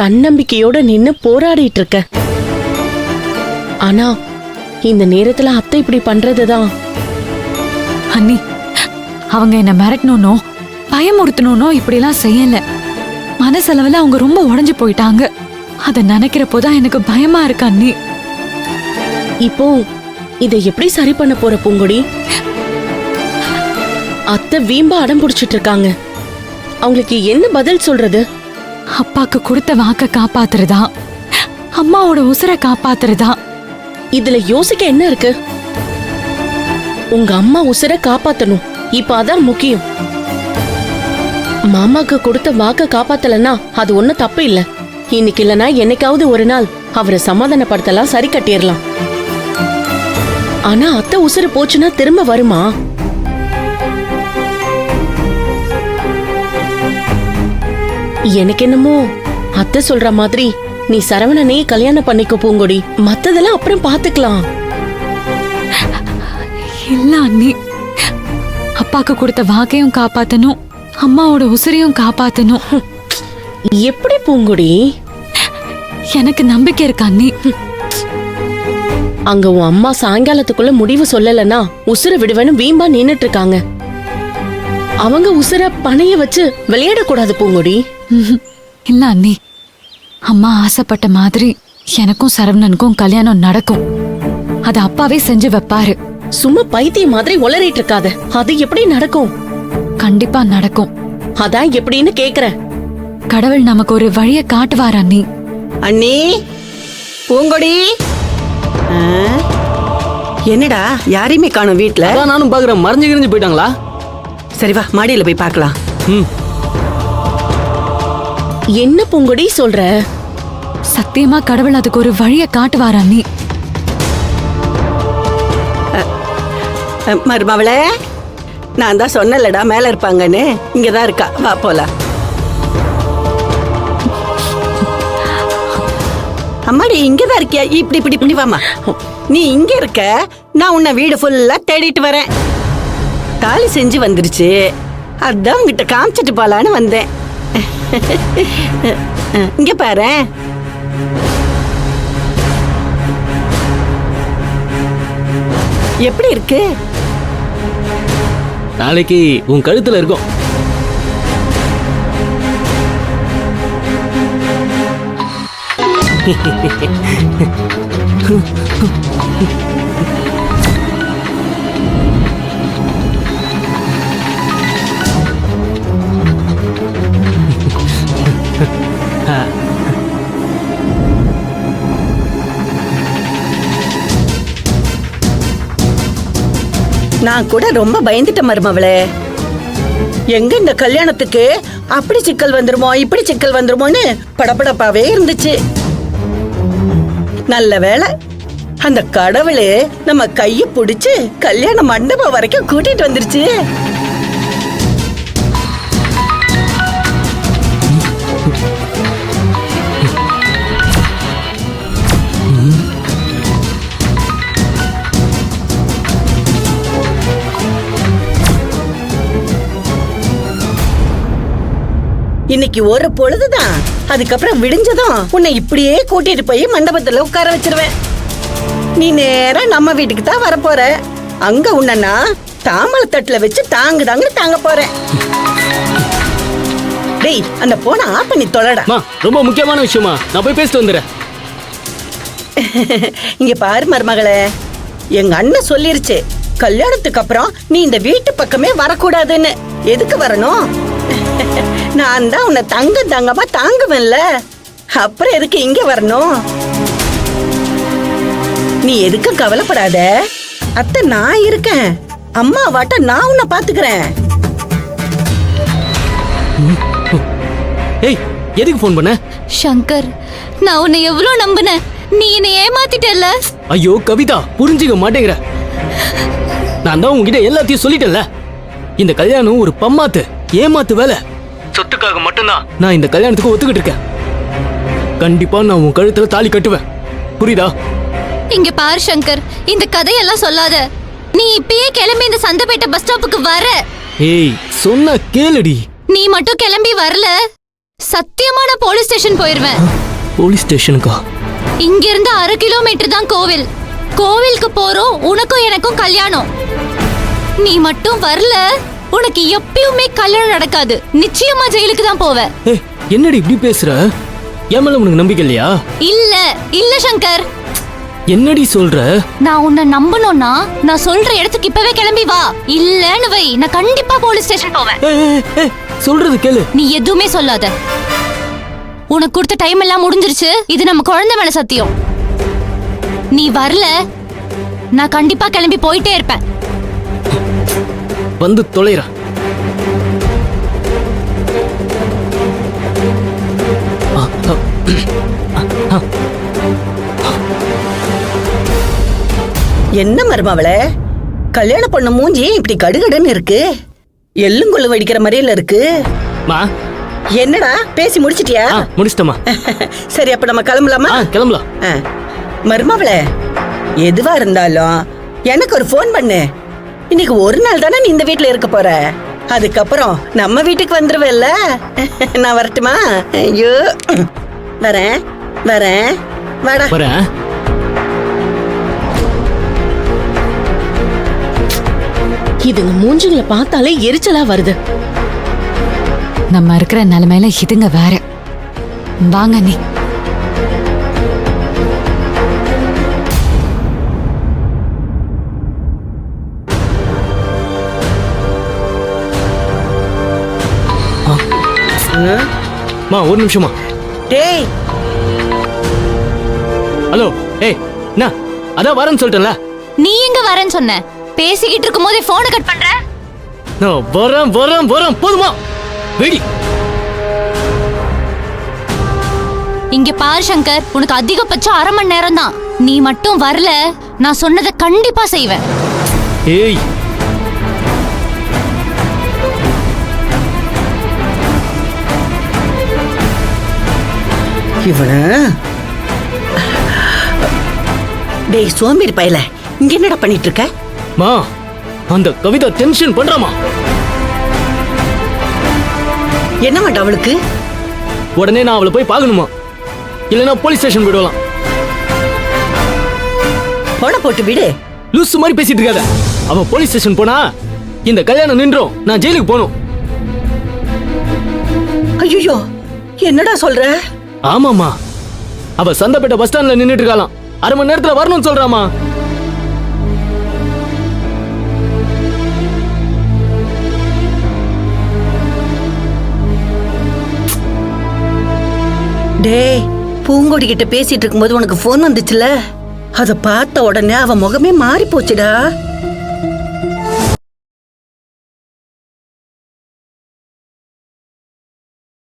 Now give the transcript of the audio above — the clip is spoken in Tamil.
தன்னம்பிக்கையோட நின்னு போராடிட்டு இருக்க. ஆனா இந்த நேரத்துல அத்தை இப்படி பண்றதுதான். அண்ணி, அவங்க என்ன மிரட்டணும்னோ பயமுறுத்தணும்னோ இப்படி எல்லாம் செய்யல. மனசளவுல அவங்க ரொம்ப உடைஞ்சு போயிட்டாங்க. அத நினைக்கிறப்போதான் எனக்கு பயமா இருக்கு அண்ணி. இப்போ இதை எப்படி சரி பண்ண போற பூங்கொடி? அத்தை வீம்பா அடம் பிடிச்சிட்டு இருக்காங்க. அவங்களுக்கு என்ன பதில் சொல்றது? அப்பாக்கு கொடுத்த வாக்க காப்பாத்துறதா, அம்மாவோட உசுரை காப்பாத்துறதா? இதுல யோசிக்க என்ன இருக்கு? உங்க அம்மா உசுரை காப்பாத்தணும், இப்ப அதான் முக்கியம். மாமாக்கு கொடுத்த வாக்க காப்பாத்தலன்னா அது ஒண்ணும் தப்பு இல்ல. இன்னைக்கு இல்லனா என்னைக்காவது ஒரு நாள் அவரை சமாதானப்படுத்தலாம், சரி கட்டிடலாம். ஆனா அத்தை உசுறு போச்சுன்னா திரும்ப வருமா? எனக்கு என்னமோ அத்தை சொல்ற மாதிரி நீ சரவணனையே கல்யாணம் பண்ணிக்க பூங்கொடி, மத்ததெல்லாம் அப்புறம் பாத்துக்கலாம். இல்ல அண்ணி, அப்பாக்கு கொடுத்த வாக்கையும் காப்பாத்தணும், அம்மாவோட உசுரையும் காப்பாத்தணும். எப்படி பூங்கொடி? எனக்கு நம்பிக்கை இருக்கு அண்ணி. அங்க உன் அம்மா சாயங்காலத்துக்குள்ள முடிவு சொல்லலன்னா உசுர விடுவேன்னு வீம்பா நின்னுட்டு இருக்காங்க. அவங்க உசுர பணைய வச்சு விளையாடக்கூடாது பூங்கொடி. இல்ல அண்ணி, அம்மா ஆசைப்பட்ட மாதிரி எனக்கும் சரவணனுக்கும் கல்யாணம் நடக்கும். அது அப்பாவே செஞ்சு வைப்பாரு. சும்மா பைத்தியம் மாதிரி உளறிட்டு இருக்காத. அது எப்படி நடக்கும்? கண்டிப்பா நடக்கும். அதான் எப்படின்னு கேக்குறேன். கடவுள் நமக்கு ஒரு வழிய காட்டுவார் அண்ணி. அண்ணி, பூங்கொடி, என்னடா யாரையுமே காணோம் வீட்ல? நானும் பாக்குறேன், மறைஞ்சு கிழிஞ்சு போயிட்டாங்களா? சரி வா, மாடியில போய் பார்க்கலாம். என்ன பூங்கொடி சொல்ற? சத்தியமா கடவுள் அதுக்கு ஒரு வழிய காட்டுவார் அண்ணி. மருமவளே, நான் தான் சொன்னலடா மேல இருப்பாங்கன்னு. இங்கதான் இருக்கா, வா போலாம். அம்மாடி இங்கதான் இருக்கியா? இப்படி இப்படி இப்படி வாமா. நீ இங்க இருக்க, நான் உன்னை வீடு ஃபுல்லா தேடிட்டு வரேன். தாலி செஞ்சு வந்துருச்சு, அதான் உங்ககிட்ட காமிச்சிட்டு போலான்னு வந்தேன். இங்க பாரு. எப்படி இருக்கு? நாளைக்கு உன் கழுத்துல இருக்கும். நான் கூட ரொம்ப பயந்துட்டேன் மருமவளே. எங்க இந்த கல்யாணத்துக்கு அப்படி சிக்கல் வந்துருமோ இப்படி சிக்கல் வந்துருமோன்னு படபடப்பாவே இருந்துச்சு. நல்ல வேளை அந்த கடவுளே நம்ம கைய புடிச்சு கல்யாண மண்டபம் வரைக்கும் கூட்டிட்டு வந்துருச்சு. இன்னைக்கு ஒரு பொழுதுதான், அதுக்கப்புறம் விடிஞ்சதும் உன்னை இப்படியே கூட்டிட்டு போய் மண்டபத்துல உட்கார வச்சிருவேன். நீ நேரா நம்ம வீட்டுக்கு தான் வரப்போற. அங்க உன்னா தாமரை தட்டுல வச்சு தாங்கு தாங்க தாங்க போறேன். டேய், அந்த போன ஆஃப் பண்ணி தொலைடா. ரொம்ப முக்கியமான விஷயமா, நான் போய் பேசிட்டு வந்துடுறேன். இங்க பாரு மருமகளே, எங்க அண்ணன் சொல்லிருச்சு, கல்யாணத்துக்கு அப்புறம் நீ இந்த வீட்டு பக்கமே வரக்கூடாதுன்னு. எதுக்கு வரணும்? நான் தான் உன்னை தங்கமா தாங்குவேன்ல, அப்புறம் எதுக்கு இங்க வரணும்? நீ எதுக்கும் கவலைப்படாத, அத்தை நான் இருக்கேன். அம்மா வாட்ட நான் உன்னை பாத்துக்கிறேன். ஏய், எதுக்கு போன் பண்ண? சங்கர், நான் உன்னை எவ்வளவு நம்பினேன், நீ என்னை ஏமாத்திட்டல்ல. ஐயோ கவிதா, புரிஞ்சுக்க மாட்டேங்கிற. நான் தான் உங்ககிட்ட எல்லாத்தையும் சொல்லிட்டேன்ல. இந்த கல்யாணம் ஒரு பம்மாத்து ஏமாத்து வேலை. சொத்துக்காக மட்டும்தான் நான் இந்த கல்யாணத்துக்கு ஒத்துக்கிட்டு இருக்கேன். கண்டிப்பா நான் உன் கழுத்துல தாலி கட்டுவேன், புரியுதா? இங்க பாரு சங்கர், இந்த கதையெல்லாம் சொல்லாத. நீ இப்பயே கிளம்பி இந்த சந்தைப்பேட்டை பஸ் ஸ்டாப்புக்கு வர. ஏய், சொன்ன கேளுடி. நீ மட்டும் கிளம்பி வரல, சத்தியமா நான் போலீஸ் ஸ்டேஷன் போயிருவேன். போலீஸ் ஸ்டேஷனுக்கா? இங்க இருந்து 1/2 கிலோமீட்டர் தான் கோவில். கோவிலுக்கு போறோம், உனக்கும் எனக்கும் கல்யாணம். நீ மட்டும் வரல, உனக்கு எப்பயுமே கல்யாணம் நடக்காது. நிச்சயமா ஜெயிலுக்கு தான் போவ. ஏய், என்னடி இப்படி பேசுற? என் மேல உனக்கு நம்பிக்கை இல்லையா? இல்ல இல்ல சங்கர், என்னடி சொல்ற? நான் உன்னை நம்பணும்னா நான் சொல்ற இடத்துக்கு இப்பவே கிளம்பி வா. இல்லன்னு வை, நான் கண்டிப்பா போலீஸ் ஸ்டேஷன் போவேன். ஏய், ஏய், ஏய், சொல்றது கேளு. நீ எதுவுமே சொல்லாத. உனக்கு கொடுத்த டைம் எல்லாம் முடிஞ்சிருச்சு. இது நம்ம குழந்தை மேல சத்தியம். நீ வரல, நான் கண்டிப்பா கிளம்பி போயிட்டே இருப்பேன். வந்து தொலைற. என்ன மருமவளே, கல்யாணம் பண்ண மூஞ்சி இப்படி கடுகடுன்னு இருக்கு. எள்ளுங்கொள்ளு வடிக்கிற மாதிரில இருக்கு. மா, என்னடா பேசி முடிச்சிட்டியா? முடிச்சிட்டமா. சரி, அப்ப நம்ம கிளம்பலாமா? கிளம்பலாம். மருமவளே, எதுவா இருந்தாலும் எனக்கு ஒரு ஃபோன் பண்ணு. இன்னைக்கு ஒரு நாள் தானே நீ இந்த வீட்டுல இருக்க போற. அதுக்கப்புறம் நம்ம வீட்டுக்கு வந்துருவேல்ல. நான் வரட்டுமா? ஐயோ, வரேன் வரேன், வாடா. வரேன். இதுங்க மூஞ்சுங்களை பார்த்தாலே எரிச்சலா வருது. நம்ம இருக்கிற நிலைமையில இதுங்க வேற. வாங்க நீ. மா, ஒரு நிமிஷமா. டேய், ஹலோ. ஏய், என்ன? அதான் வரேன்னு சொல்லிட்டேன்ல. நீ எங்க வரேன்னு சொன்ன? பேசிக்கிட்டு இருக்கும் போதே போனை கட் பண்ற. நான் வரேன் வரேன் வரேன். போதுமா? வெடி. இங்க பாரு சங்கர், உனக்கு அதிகபட்சம் 1/2 மணி நேரம் தான். நீ மட்டும் வரல, நான் சொன்னதை கண்டிப்பா செய்வேன். ஏய், இவன டேய் சோம்பேறி பயல, இங்க என்னடா பண்ணிட்டு இருக்க? மா, அந்த கவிதா டென்ஷன் பண்றாமா. என்ன மாட்டா அவளுக்கு? உடனே நான் அவளை போய் பார்க்கணுமா? இல்லைன்னா போலீஸ் ஸ்டேஷன் போயிடலாம். போன போட்டு விடு. லூசு மாதிரி பேசிட்டு இருக்காத. அவ போலீஸ் ஸ்டேஷன் போனா இந்த கல்யாணம் நின்றோம். நான் ஜெயிலுக்கு போகணும். ஐயோ, என்னடா சொல்ற? ஆமாமா, அவ சந்தப்பேட்டை பஸ் ஸ்டாண்ட்ல நின்னுட்டு இருக்காளாம். 1/2 மணி நேரத்துல வரணும்னு சொல்றாமா. டேய், பூங்கொடி கிட்ட பேசிட்டு இருக்கும்போது உனக்கு போன் வந்துச்சுல, அத பார்த்த உடனே அவ முகமே மாறி போச்சுடா.